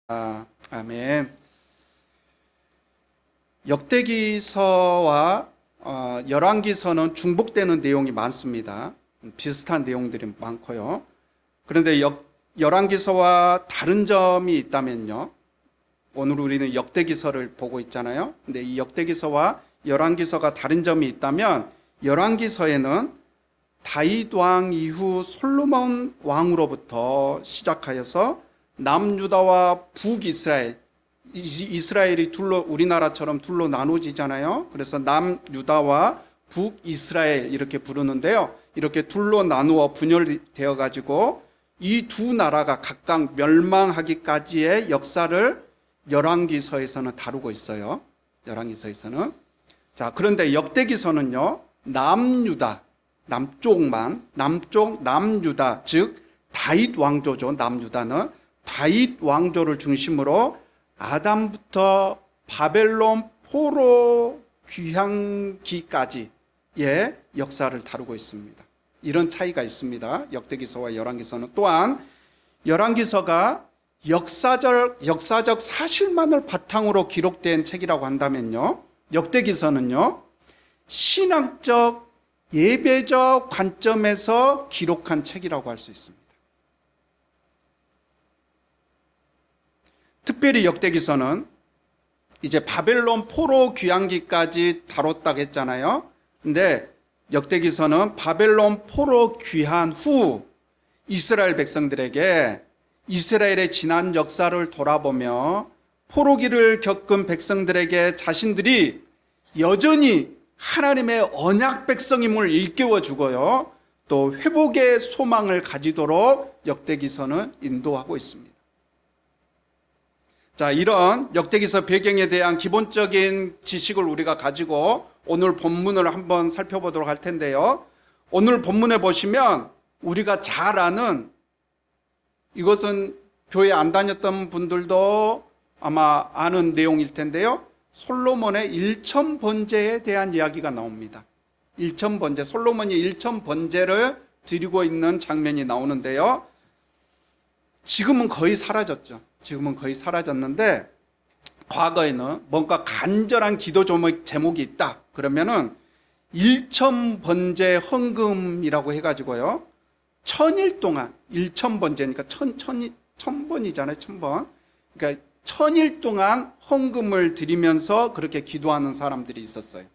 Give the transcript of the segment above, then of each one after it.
아멘. 역대기서와 열왕기서는 중복되는 내용이 많습니다. 비슷한 내용들이 많고요. 그런데 열왕기서와 다른 점이 있다면요. 오늘 우리는 역대기서를 보고 있잖아요. 근데 이 역대기서와 열왕기서가 다른 점이 있다면, 열왕기서에는 다윗 왕 이후 솔로몬 왕으로부터 시작하여서 남유다와 북이스라엘, 이스라엘이 우리나라처럼 둘로 나누어지잖아요. 그래서 남유다와 북이스라엘 이렇게 부르는데요. 이렇게 둘로 나누어 분열되어 가지고 이 두 나라가 각각 멸망하기까지의 역사를 열왕기서에서는 다루고 있어요. 열왕기서에서는. 자, 그런데 역대기서는요, 남유다, 남유다, 즉 다윗 왕조죠. 남유다는 다윗 왕조를 중심으로 아담부터 바벨론 포로 귀향기까지의 역사를 다루고 있습니다. 이런 차이가 있습니다. 역대기서와 열왕기서는. 또한 열왕기서가 역사적 사실만을 바탕으로 기록된 책이라고 한다면요, 역대기서는요, 신학적 예배적 관점에서 기록한 책이라고 할 수 있습니다. 특별히 역대기서는 이제 바벨론 포로 귀환기까지 다뤘다고 했잖아요. 근데 역대기서는 바벨론 포로 귀환 후 이스라엘 백성들에게 이스라엘의 지난 역사를 돌아보며 포로기를 겪은 백성들에게 자신들이 여전히 하나님의 언약 백성임을 일깨워 주고요, 또 회복의 소망을 가지도록 역대기서는 인도하고 있습니다. 자, 이런 역대기서 배경에 대한 기본적인 지식을 우리가 가지고 오늘 본문을 한번 살펴보도록 할 텐데요. 오늘 본문에 보시면 우리가 잘 아는, 이것은 교회 안 다녔던 분들도 아마 아는 내용일 텐데요. 솔로몬의 일천번제에 대한 이야기가 나옵니다. 일천번제, 솔로몬이 일천번제를 드리고 있는 장면이 나오는데요. 지금은 거의 사라졌죠. 지금은 거의 사라졌는데, 과거에는 뭔가 간절한 기도 제목이 있다 그러면은 일천번제 헌금이라고 해가지고요, 1000일 동안, 일천번제니까 천번이잖아요. 1000번. 그러니까 1000일 동안 헌금을 드리면서 그렇게 기도하는 사람들이 있었어요.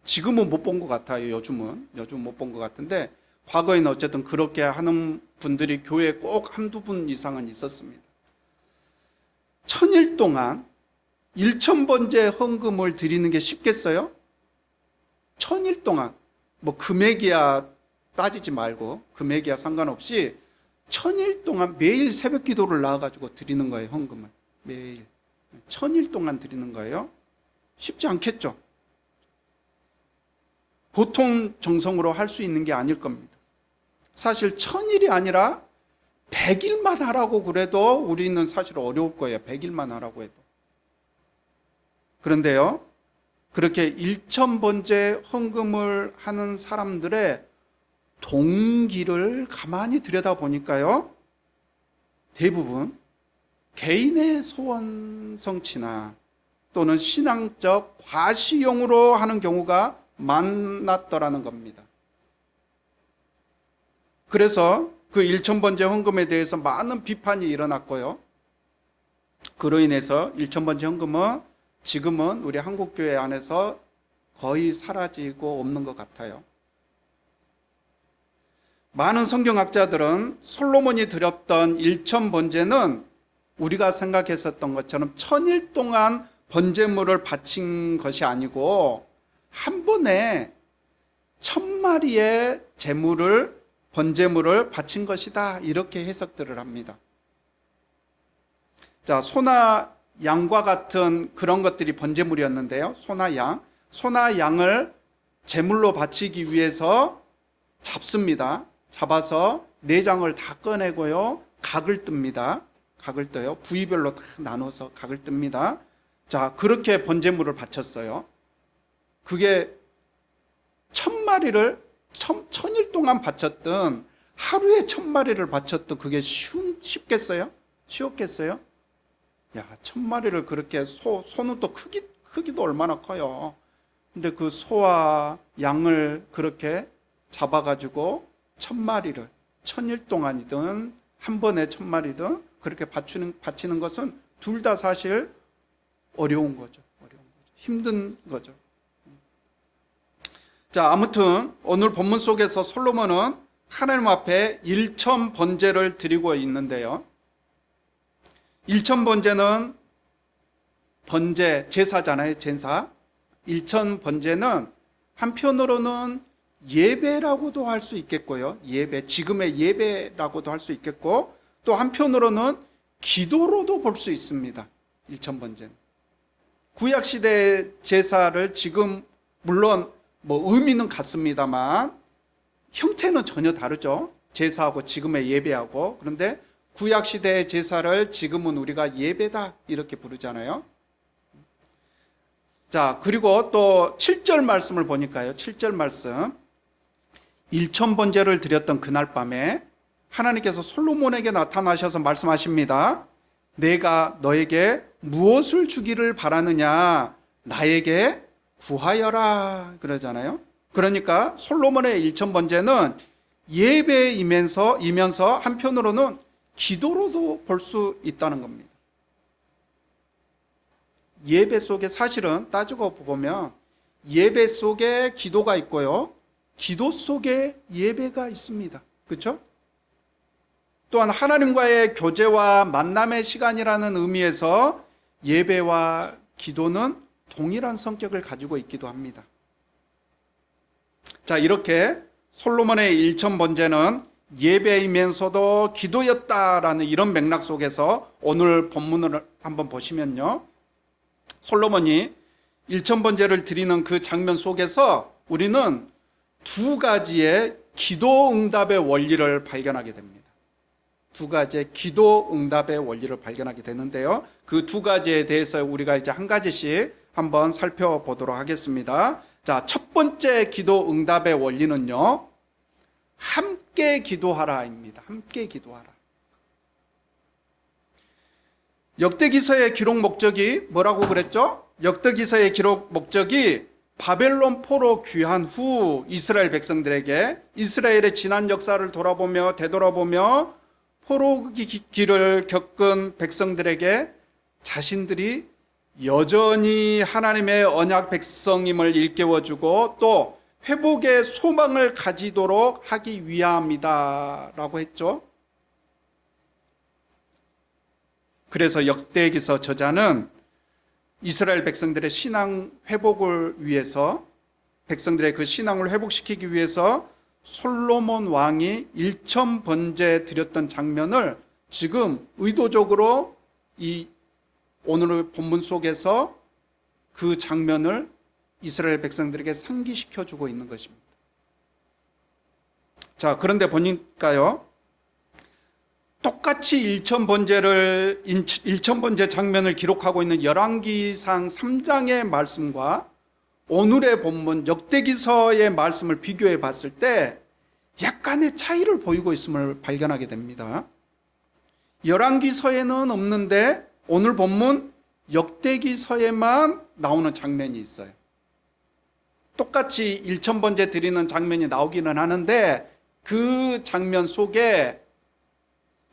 지금은 못 본 것 같아요. 요즘 못 본 것 같은데, 과거에는 어쨌든 그렇게 하는 분들이 교회에 꼭 한두 분 이상은 있었습니다. 1000일 동안 1000번째 헌금을 드리는 게 쉽겠어요? 1000일 동안, 뭐 금액이야 따지지 말고, 금액이야 상관없이 1000일 동안 매일 새벽 기도를 나와가지고 드리는 거예요. 헌금을 매일 1000일 동안 드리는 거예요. 쉽지 않겠죠? 보통 정성으로 할 수 있는 게 아닐 겁니다. 사실 1000일이 아니라 100일만 하라고 그래도 우리는 사실 어려울 거예요. 100일만 하라고 해도. 그런데요, 그렇게 1000번째 헌금을 하는 사람들의 동기를 가만히 들여다보니까요, 대부분 개인의 소원 성취나 또는 신앙적 과시용으로 하는 경우가 많았더라는 겁니다. 그래서 그 1000번째 헌금에 대해서 많은 비판이 일어났고요, 그로 인해서 1000번째 헌금은 지금은 우리 한국교회 안에서 거의 사라지고 없는 것 같아요. 많은 성경학자들은 솔로몬이 드렸던 1000번제는 우리가 생각했었던 것처럼 1000일 동안 번제물을 바친 것이 아니고 한 번에 1000마리의 번제물을 바친 것이다, 이렇게 해석들을 합니다. 자, 소나 양과 같은 그런 것들이 번제물이었는데요. 소나 양을 제물로 바치기 위해서 잡습니다. 잡아서 내장을 다 꺼내고요, 각을 뜹니다. 각을 떠요. 부위별로 다 나눠서 각을 뜹니다. 자, 그렇게 번제물을 바쳤어요. 그게 1000마리를 1000일 동안 바쳤던, 하루에 1000마리를 바쳤던, 그게 쉽겠어요? 쉬웠겠어요? 야, 1000마리를 그렇게 소는 또 크기도 얼마나 커요. 근데 그 소와 양을 그렇게 잡아가지고 1000마리를 1000일 동안이든 한 번에 1000마리든 그렇게 바치는 것은 둘 다 사실 어려운 거죠. 힘든 거죠. 자, 아무튼 오늘 본문 속에서 솔로몬은 하나님 앞에 1000번제를 드리고 있는데요. 1000번제는 번제, 제사잖아요. 제사. 1000번제는 한편으로는 예배라고도 할 수 있겠고요. 예배, 지금의 예배라고도 할 수 있겠고, 또 한편으로는 기도로도 볼 수 있습니다. 1000번제는. 구약시대의 제사를 지금 물론 의미는 같습니다만 형태는 전혀 다르죠. 제사하고 지금의 예배하고. 그런데 구약시대의 제사를 지금은 우리가 예배다 이렇게 부르잖아요. 자, 그리고 또 7절 말씀을 보니까요. 7절 말씀. 1000번제를 드렸던 그날 밤에 하나님께서 솔로몬에게 나타나셔서 말씀하십니다. 내가 너에게 무엇을 주기를 바라느냐? 나에게 구하여라 그러잖아요. 그러니까 솔로몬의 1000번제는 예배이면서 한편으로는 기도로도 볼 수 있다는 겁니다. 예배 속에 사실은 따지고 보면 예배 속에 기도가 있고요. 기도 속에 예배가 있습니다. 그렇죠? 또한 하나님과의 교제와 만남의 시간이라는 의미에서 예배와 기도는 동일한 성격을 가지고 있기도 합니다. 자, 이렇게 솔로몬의 1000번제는 예배이면서도 기도였다라는 이런 맥락 속에서 오늘 본문을 한번 보시면요. 솔로몬이 1000번제를 드리는 그 장면 속에서 우리는 두 가지의 기도 응답의 원리를 발견하게 됩니다. 두 가지의 기도 응답의 원리를 발견하게 되는데요. 그 두 가지에 대해서 우리가 이제 한 가지씩 한번 살펴보도록 하겠습니다. 자, 첫 번째 기도 응답의 원리는요. 함께 기도하라입니다. 함께 기도하라. 역대기서의 기록 목적이 뭐라고 그랬죠? 역대기서의 기록 목적이 바벨론 포로 귀환 후 이스라엘 백성들에게 이스라엘의 지난 역사를 되돌아보며 포로기를 겪은 백성들에게 자신들이 여전히 하나님의 언약 백성임을 일깨워주고 또 회복의 소망을 가지도록 하기 위함이다 라고 했죠. 그래서 역대기서 저자는 이스라엘 백성들의 신앙 회복을 위해서 백성들의 그 신앙을 회복시키기 위해서 솔로몬 왕이 1000번제 드렸던 장면을 지금 의도적으로 이 오늘의 본문 속에서 그 장면을 이스라엘 백성들에게 상기시켜 주고 있는 것입니다. 자, 그런데 보니까요. 똑같이 1000번제 장면을 기록하고 있는 열왕기상 3장의 말씀과 오늘의 본문 역대기서의 말씀을 비교해 봤을 때 약간의 차이를 보이고 있음을 발견하게 됩니다. 열왕기서에는 없는데 오늘 본문 역대기서에만 나오는 장면이 있어요. 똑같이 1000번제 드리는 장면이 나오기는 하는데 그 장면 속에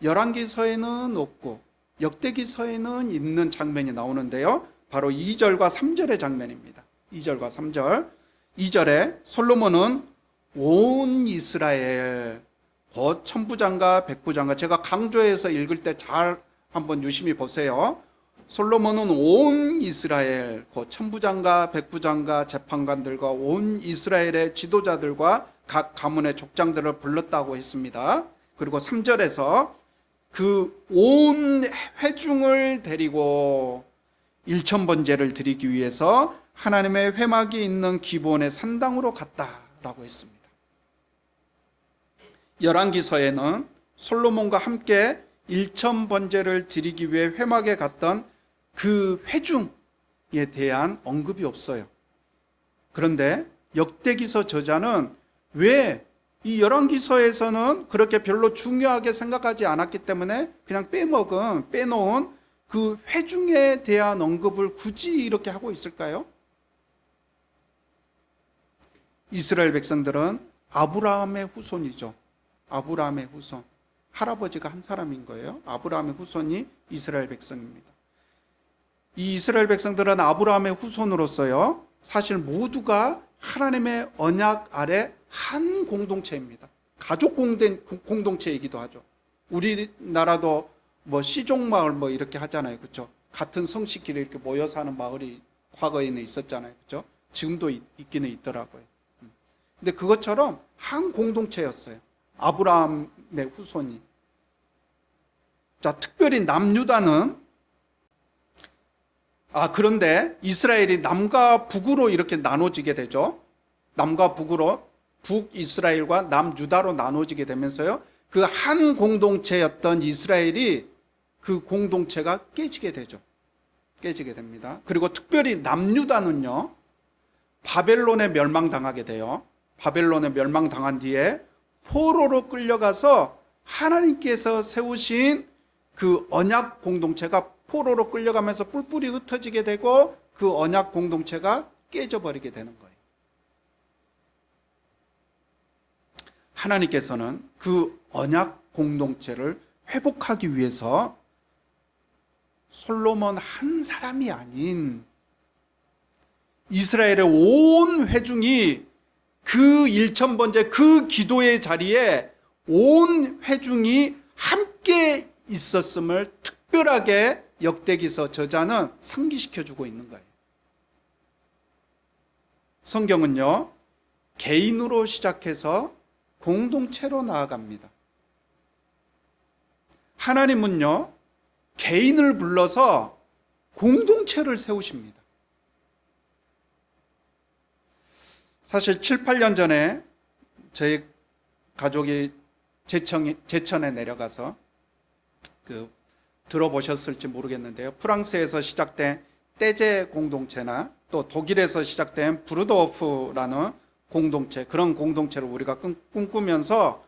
열왕기서에는 없고 역대기서에는 있는 장면이 나오는데요. 바로 2절과 3절의 장면입니다. 2절과 3절. 2절에 솔로몬은 온 이스라엘 곧 천부장과 백부장과 제가 강조해서 읽을 때 잘 한번 유심히 보세요. 솔로몬은 온 이스라엘 곧 천부장과 백부장과 재판관들과 온 이스라엘의 지도자들과 각 가문의 족장들을 불렀다고 했습니다. 그리고 3절에서 그 온 회중을 데리고 1000번제를 드리기 위해서 하나님의 회막이 있는 기브온의 산당으로 갔다라고 했습니다. 열왕기서에는 솔로몬과 함께 1000번제를 드리기 위해 회막에 갔던 그 회중에 대한 언급이 없어요. 그런데 역대기서 저자는 왜 이 열왕기서에서는 그렇게 별로 중요하게 생각하지 않았기 때문에 그냥 빼놓은 그 회중에 대한 언급을 굳이 이렇게 하고 있을까요? 이스라엘 백성들은 아브라함의 후손이죠. 아브라함의 후손. 할아버지가 한 사람인 거예요. 아브라함의 후손이 이스라엘 백성입니다. 이 이스라엘 백성들은 아브라함의 후손으로서요, 사실 모두가 하나님의 언약 아래 한 공동체입니다. 가족 공동체이기도 하죠. 우리나라도 뭐 시종마을 뭐 이렇게 하잖아요. 그렇죠? 같은 성씨끼리 이렇게 모여 사는 마을이 과거에는 있었잖아요. 그렇죠? 지금도 있기는 있더라고요. 근데 그것처럼 한 공동체였어요. 아브라함의 후손이. 자, 특별히 남유다는 그런데 이스라엘이 남과 북으로 이렇게 나눠지게 되죠. 남과 북으로, 북이스라엘과 남유다로 나눠지게 되면서요, 그 한 공동체였던 이스라엘이 그 공동체가 깨지게 되죠. 깨지게 됩니다. 그리고 특별히 남유다는요, 바벨론에 멸망당하게 돼요. 바벨론에 멸망당한 뒤에 포로로 끌려가서 하나님께서 세우신 그 언약 공동체가 포로로 끌려가면서 뿔뿔이 흩어지게 되고 그 언약 공동체가 깨져버리게 되는 거예요. 하나님께서는 그 언약 공동체를 회복하기 위해서 솔로몬 한 사람이 아닌 이스라엘의 온 회중이 그 1000번째 그 기도의 자리에 온 회중이 함께 있었음을 특별하게 역대기서 저자는 상기시켜주고 있는 거예요. 성경은요, 개인으로 시작해서 공동체로 나아갑니다. 하나님은요, 개인을 불러서 공동체를 세우십니다. 사실 7, 8년 전에 저희 가족이 제천에 내려가서 들어보셨을지 모르겠는데요. 프랑스에서 시작된 떼제 공동체나 또 독일에서 시작된 브루도호프라는 공동체, 그런 공동체를 우리가 꿈꾸면서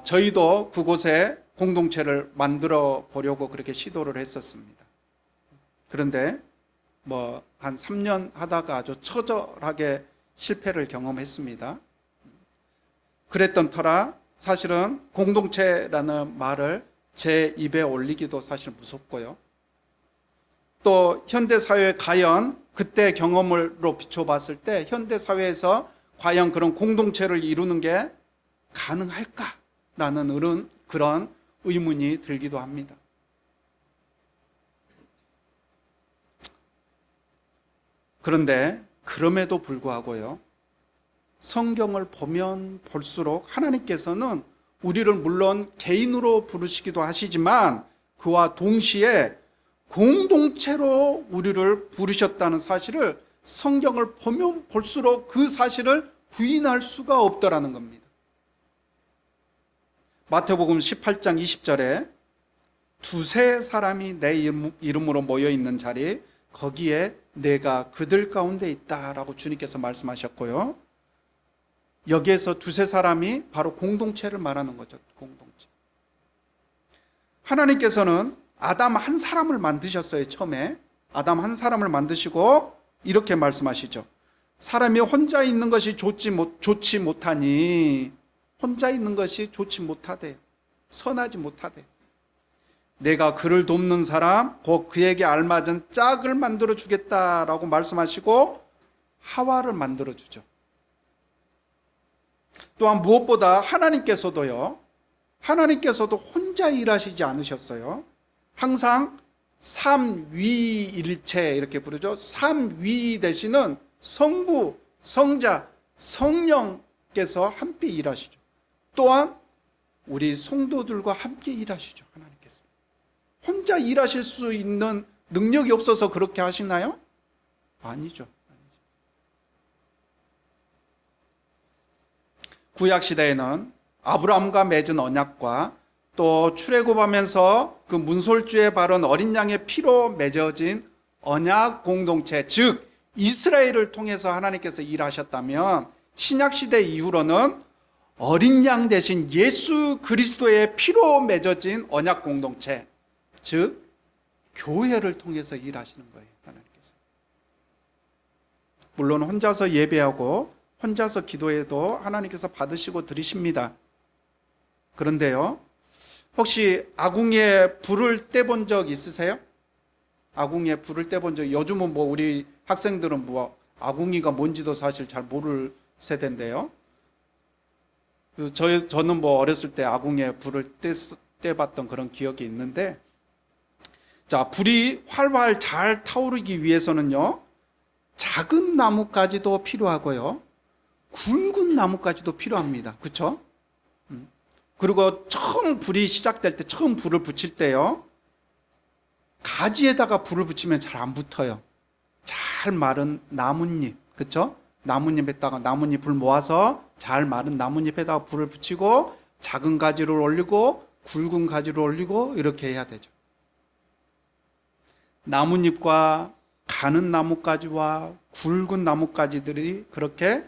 저희도 그곳에 공동체를 만들어 보려고 그렇게 시도를 했었습니다. 그런데 한 3년 하다가 아주 처절하게 실패를 경험했습니다. 그랬던 터라 사실은 공동체라는 말을 제 입에 올리기도 사실 무섭고요. 또 현대사회에 과연 그때 경험으로 비춰봤을 때 현대사회에서 과연 그런 공동체를 이루는 게 가능할까라는 그런 의문이 들기도 합니다. 그런데 그럼에도 불구하고요, 성경을 보면 볼수록 하나님께서는 우리를 물론 개인으로 부르시기도 하시지만 그와 동시에 공동체로 우리를 부르셨다는 사실을 성경을 보면 볼수록 그 사실을 부인할 수가 없더라는 겁니다. 마태복음 18장 20절에 두세 사람이 내 이름으로 모여 있는 자리, 거기에 내가 그들 가운데 있다라고 주님께서 말씀하셨고요. 여기에서 두세 사람이 바로 공동체를 말하는 거죠. 공동체. 하나님께서는 아담 한 사람을 만드셨어요. 처음에 아담 한 사람을 만드시고 이렇게 말씀하시죠. 사람이 혼자 있는 것이 좋지 못하니, 혼자 있는 것이 좋지 못하대, 선하지 못하대. 내가 그를 돕는 사람, 곧 그에게 알맞은 짝을 만들어 주겠다라고 말씀하시고 하와를 만들어 주죠. 또한 무엇보다 하나님께서도 혼자 일하시지 않으셨어요. 항상 삼위일체 이렇게 부르죠. 삼위 되시는 성부, 성자, 성령께서 함께 일하시죠. 또한 우리 성도들과 함께 일하시죠. 하나님께서 혼자 일하실 수 있는 능력이 없어서 그렇게 하시나요? 아니죠. 구약 시대에는 아브라함과 맺은 언약과 또 출애굽하면서 그 문설주에 바른 어린 양의 피로 맺어진 언약 공동체, 즉 이스라엘을 통해서 하나님께서 일하셨다면 신약 시대 이후로는 어린 양 대신 예수 그리스도의 피로 맺어진 언약 공동체, 즉 교회를 통해서 일하시는 거예요. 하나님께서. 물론 혼자서 예배하고 혼자서 기도해도 하나님께서 받으시고 들으십니다. 그런데요, 혹시 아궁이에 불을 떼본 적 있으세요? 아궁이에 불을 떼본 적, 요즘은 뭐 우리 학생들은 뭐 아궁이가 뭔지도 사실 잘 모를 세대인데요. 저는 뭐 어렸을 때 아궁이에 불을 떼봤던 그런 기억이 있는데, 자, 불이 활활 잘 타오르기 위해서는요, 작은 나무까지도 필요하고요, 굵은 나무까지도 필요합니다. 그렇죠? 그리고 처음 불이 시작될 때, 처음 불을 붙일 때요, 가지에다가 불을 붙이면 잘 안 붙어요. 잘 마른 나뭇잎, 그렇죠? 나뭇잎에다가 나뭇잎을 모아서 잘 마른 나뭇잎에다가 불을 붙이고 작은 가지를 올리고 굵은 가지를 올리고 이렇게 해야 되죠. 나뭇잎과 가는 나뭇가지와 굵은 나뭇가지들이 그렇게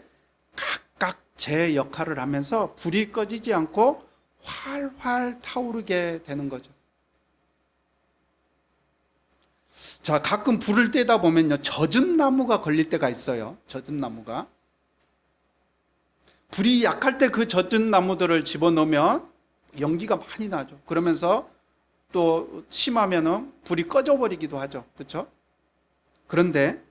각각 제 역할을 하면서 불이 꺼지지 않고 활활 타오르게 되는 거죠. 자, 가끔 불을 떼다 보면요, 젖은 나무가 걸릴 때가 있어요. 젖은 나무가. 불이 약할 때 그 젖은 나무들을 집어넣으면 연기가 많이 나죠. 그러면서 또 심하면은 불이 꺼져버리기도 하죠. 그렇죠? 그런데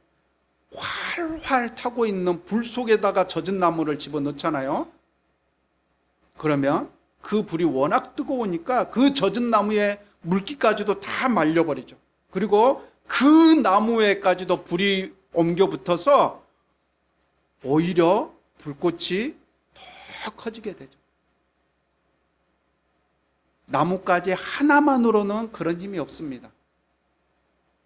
활활 타고 있는 불 속에다가 젖은 나무를 집어넣잖아요. 그러면 그 불이 워낙 뜨거우니까 그 젖은 나무의 물기까지도 다 말려버리죠. 그리고 그 나무에까지도 불이 옮겨 붙어서 오히려 불꽃이 더 커지게 되죠. 나뭇가지 하나만으로는 그런 힘이 없습니다.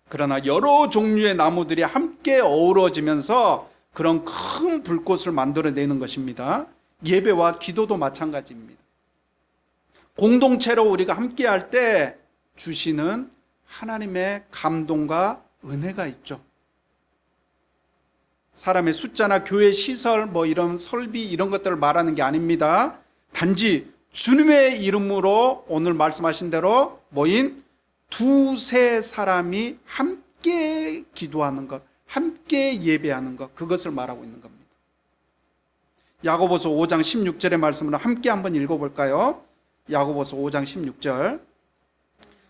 그러나 여러 종류의 나무들이 함께 어우러지면서 그런 큰 불꽃을 만들어내는 것입니다. 예배와 기도도 마찬가지입니다. 공동체로 우리가 함께 할 때 주시는 하나님의 감동과 은혜가 있죠. 사람의 숫자나 교회 시설, 뭐 이런 설비 이런 것들을 말하는 게 아닙니다. 단지 주님의 이름으로 오늘 말씀하신 대로 모인 두세 사람이 함께 기도하는 것, 함께 예배하는 것, 그것을 말하고 있는 겁니다. 야고보서 5장 16절의 말씀으로 함께 한번 읽어볼까요? 야고보서 5장 16절.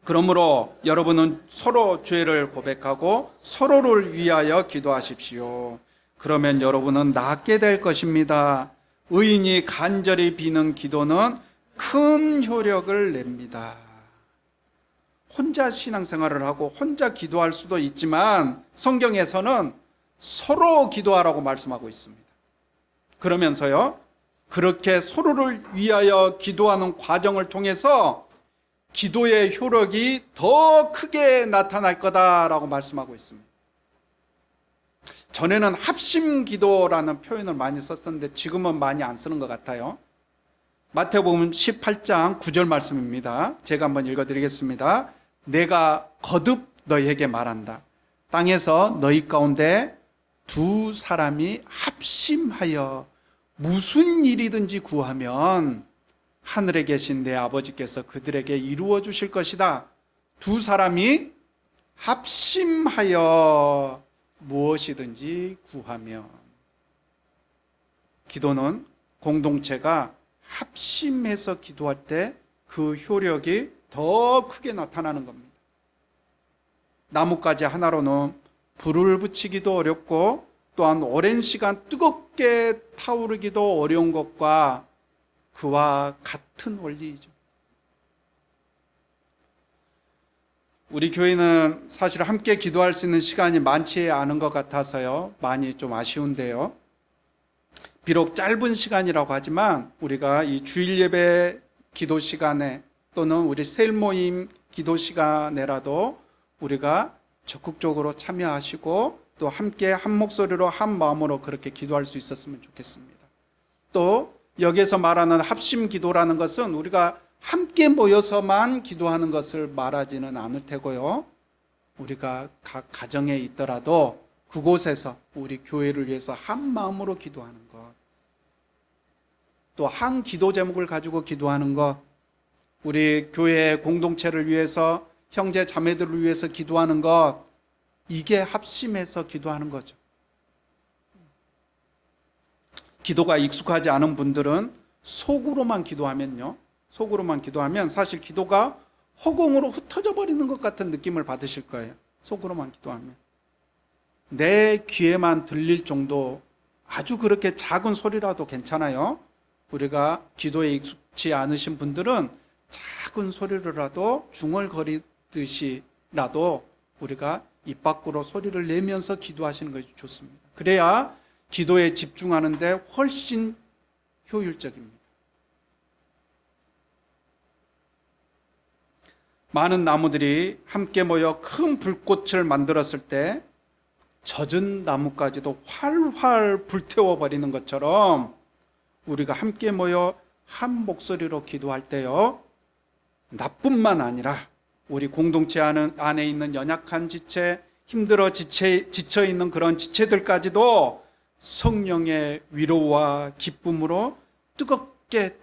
그러므로 여러분은 서로 죄를 고백하고 서로를 위하여 기도하십시오. 그러면 여러분은 낫게 될 것입니다. 의인이 간절히 비는 기도는 큰 효력을 냅니다. 혼자 신앙생활을 하고 혼자 기도할 수도 있지만 성경에서는 서로 기도하라고 말씀하고 있습니다. 그러면서요, 그렇게 서로를 위하여 기도하는 과정을 통해서 기도의 효력이 더 크게 나타날 거다라고 말씀하고 있습니다. 전에는 합심 기도라는 표현을 많이 썼었는데 지금은 많이 안 쓰는 것 같아요. 마태복음 18장 9절 말씀입니다. 제가 한번 읽어드리겠습니다. 내가 거듭 너희에게 말한다. 땅에서 너희 가운데 두 사람이 합심하여 무슨 일이든지 구하면 하늘에 계신 내 아버지께서 그들에게 이루어 주실 것이다. 두 사람이 합심하여 무엇이든지 구하면. 기도는 공동체가 합심해서 기도할 때 그 효력이 더 크게 나타나는 겁니다. 나뭇가지 하나로는 불을 붙이기도 어렵고 또한 오랜 시간 뜨겁게 타오르기도 어려운 것과 그와 같은 원리이죠. 우리 교회는 사실 함께 기도할 수 있는 시간이 많지 않은 것 같아서요, 많이 좀 아쉬운데요. 비록 짧은 시간이라고 하지만 우리가 이 주일 예배 기도 시간에 또는 우리 셀 모임 기도 시간에라도 우리가 적극적으로 참여하시고 또 함께 한 목소리로 한 마음으로 그렇게 기도할 수 있었으면 좋겠습니다. 또 여기에서 말하는 합심 기도라는 것은 우리가 함께 모여서만 기도하는 것을 말하지는 않을 테고요, 우리가 각 가정에 있더라도 그곳에서 우리 교회를 위해서 한 마음으로 기도하는 것, 또 한 기도 제목을 가지고 기도하는 것, 우리 교회 공동체를 위해서 형제 자매들을 위해서 기도하는 것, 이게 합심해서 기도하는 거죠. 기도가 익숙하지 않은 분들은 속으로만 기도하면요, 속으로만 기도하면 사실 기도가 허공으로 흩어져 버리는 것 같은 느낌을 받으실 거예요. 속으로만 기도하면 내 귀에만 들릴 정도, 아주 그렇게 작은 소리라도 괜찮아요. 우리가 기도에 익숙치 않으신 분들은 작은 소리로라도 중얼거리듯이라도 우리가 입 밖으로 소리를 내면서 기도하시는 것이 좋습니다. 그래야 기도에 집중하는데 훨씬 효율적입니다. 많은 나무들이 함께 모여 큰 불꽃을 만들었을 때 젖은 나무까지도 활활 불태워버리는 것처럼 우리가 함께 모여 한 목소리로 기도할 때요, 나뿐만 아니라 우리 공동체 안에 있는 연약한 지체, 힘들어 지쳐있는 그런 지체들까지도 성령의 위로와 기쁨으로 뜨겁게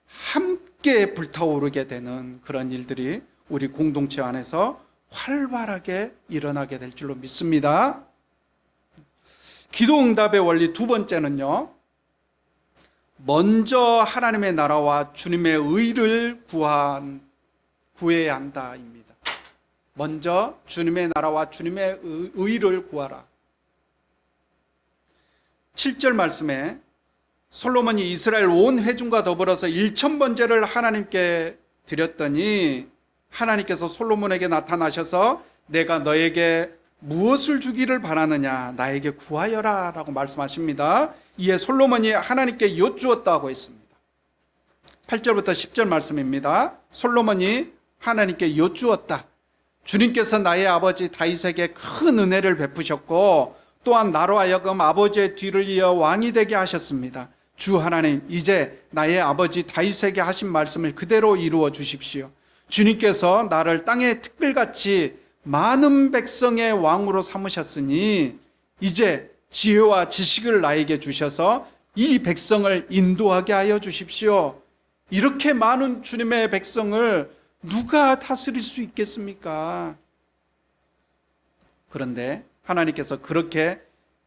함께 불타오르게 되는 그런 일들이 우리 공동체 안에서 활발하게 일어나게 될 줄로 믿습니다. 기도 응답의 원리 두 번째는요, 먼저 하나님의 나라와 주님의 의를 구해야 한다입니다. 먼저 주님의 나라와 주님의 의를 구하라. 7절 말씀에 솔로몬이 이스라엘 온 회중과 더불어서 1000번제를 하나님께 드렸더니 하나님께서 솔로몬에게 나타나셔서 내가 너에게 무엇을 주기를 바라느냐, 나에게 구하여라 라고 말씀하십니다. 이에 솔로몬이 하나님께 여쭈었다고 했습니다. 8절부터 10절 말씀입니다. 솔로몬이 하나님께 여쭈었다. 주님께서 나의 아버지 다윗에게 큰 은혜를 베푸셨고 또한 나로 하여금 아버지의 뒤를 이어 왕이 되게 하셨습니다. 주 하나님, 이제 나의 아버지 다윗에게 하신 말씀을 그대로 이루어 주십시오. 주님께서 나를 땅의 특별같이 많은 백성의 왕으로 삼으셨으니 이제 지혜와 지식을 나에게 주셔서 이 백성을 인도하게 하여 주십시오. 이렇게 많은 주님의 백성을 누가 다스릴 수 있겠습니까? 그런데 하나님께서 그렇게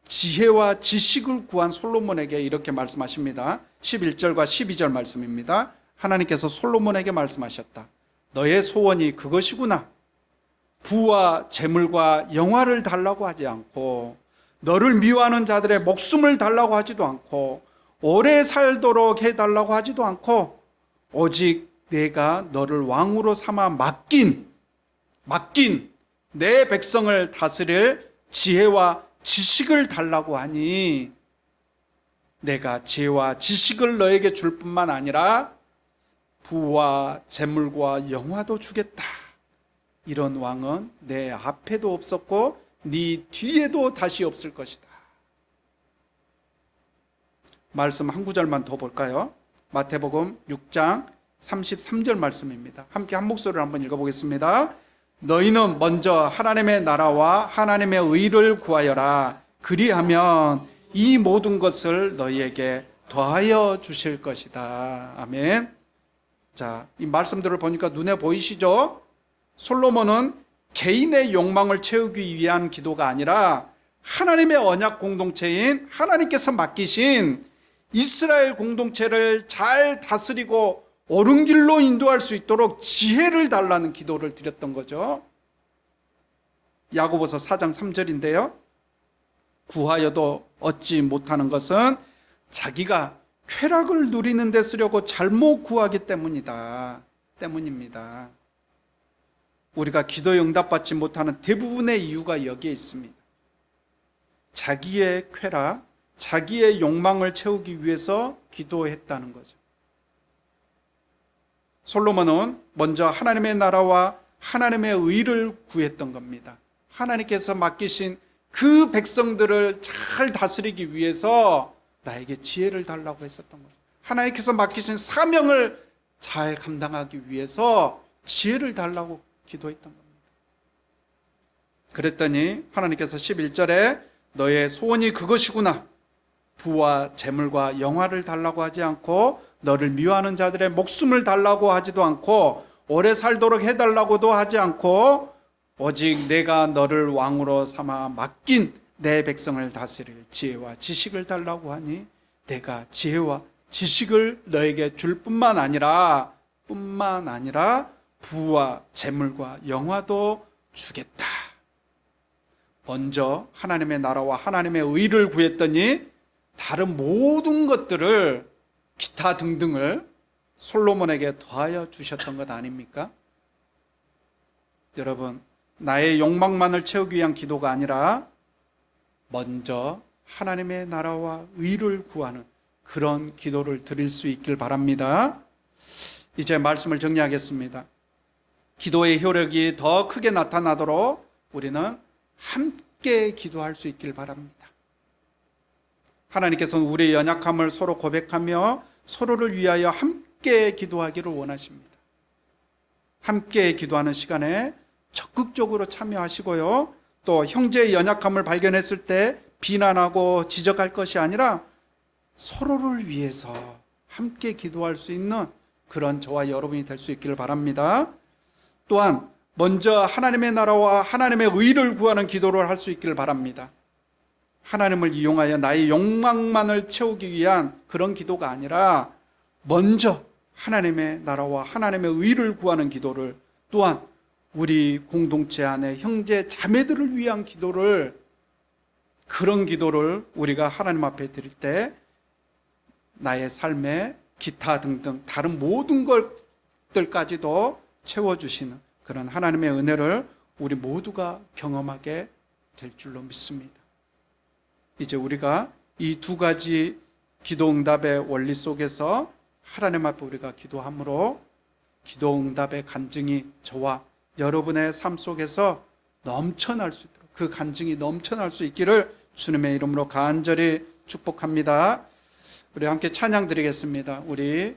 지혜와 지식을 구한 솔로몬에게 이렇게 말씀하십니다. 11절과 12절 말씀입니다. 하나님께서 솔로몬에게 말씀하셨다. 너의 소원이 그것이구나. 부와 재물과 영화를 달라고 하지 않고 너를 미워하는 자들의 목숨을 달라고 하지도 않고 오래 살도록 해달라고 하지도 않고 오직 내가 너를 왕으로 삼아 맡긴 내 백성을 다스릴 지혜와 지식을 달라고 하니 내가 지혜와 지식을 너에게 줄 뿐만 아니라 부와 재물과 영화도 주겠다. 이런 왕은 내 앞에도 없었고 네 뒤에도 다시 없을 것이다. 말씀 한 구절만 더 볼까요? 마태복음 6장 33절 말씀입니다. 함께 한 목소리로 한번 읽어보겠습니다. 너희는 먼저 하나님의 나라와 하나님의 의를 구하여라. 그리하면 이 모든 것을 너희에게 더하여 주실 것이다. 아멘. 자, 이 말씀들을 보니까 눈에 보이시죠? 솔로몬은 개인의 욕망을 채우기 위한 기도가 아니라 하나님의 언약 공동체인 하나님께서 맡기신 이스라엘 공동체를 잘 다스리고 옳은 길로 인도할 수 있도록 지혜를 달라는 기도를 드렸던 거죠. 야고보서 4장 3절인데요. 구하여도 얻지 못하는 것은 자기가 쾌락을 누리는 데 쓰려고 잘못 구하기 때문입니다. 우리가 기도에 응답받지 못하는 대부분의 이유가 여기에 있습니다. 자기의 쾌락, 자기의 욕망을 채우기 위해서 기도했다는 거죠. 솔로몬은 먼저 하나님의 나라와 하나님의 의를 구했던 겁니다. 하나님께서 맡기신 그 백성들을 잘 다스리기 위해서 나에게 지혜를 달라고 했었던 거죠. 하나님께서 맡기신 사명을 잘 감당하기 위해서 지혜를 달라고 기도했던 겁니다. 그랬더니 하나님께서 11절에 너의 소원이 그것이구나. 부와 재물과 영화를 달라고 하지 않고 너를 미워하는 자들의 목숨을 달라고 하지도 않고 오래 살도록 해달라고도 하지 않고 오직 내가 너를 왕으로 삼아 맡긴 내 백성을 다스릴 지혜와 지식을 달라고 하니 내가 지혜와 지식을 너에게 줄 뿐만 아니라 부와 재물과 영화도 주겠다. 먼저 하나님의 나라와 하나님의 의를 구했더니 다른 모든 것들을 기타 등등을 솔로몬에게 더하여 주셨던 것 아닙니까? 여러분, 나의 욕망만을 채우기 위한 기도가 아니라 먼저 하나님의 나라와 의를 구하는 그런 기도를 드릴 수 있길 바랍니다. 이제 말씀을 정리하겠습니다. 기도의 효력이 더 크게 나타나도록 우리는 함께 기도할 수 있길 바랍니다. 하나님께서는 우리의 연약함을 서로 고백하며 서로를 위하여 함께 기도하기를 원하십니다. 함께 기도하는 시간에 적극적으로 참여하시고요. 또 형제의 연약함을 발견했을 때 비난하고 지적할 것이 아니라 서로를 위해서 함께 기도할 수 있는 그런 저와 여러분이 될 수 있기를 바랍니다. 또한 먼저 하나님의 나라와 하나님의 의를 구하는 기도를 할 수 있기를 바랍니다. 하나님을 이용하여 나의 욕망만을 채우기 위한 그런 기도가 아니라 먼저 하나님의 나라와 하나님의 의를 구하는 기도를, 또한 우리 공동체 안에 형제 자매들을 위한 기도를, 그런 기도를 우리가 하나님 앞에 드릴 때 나의 삶에 기타 등등 다른 모든 것들까지도 채워주시는 그런 하나님의 은혜를 우리 모두가 경험하게 될 줄로 믿습니다. 이제 우리가 이 두 가지 기도응답의 원리 속에서 하나님 앞에 우리가 기도함으로 기도응답의 간증이 저와 여러분의 삶 속에서 넘쳐날 수 있도록, 그 간증이 넘쳐날 수 있기를 주님의 이름으로 간절히 축복합니다. 우리 함께 찬양 드리겠습니다. 우리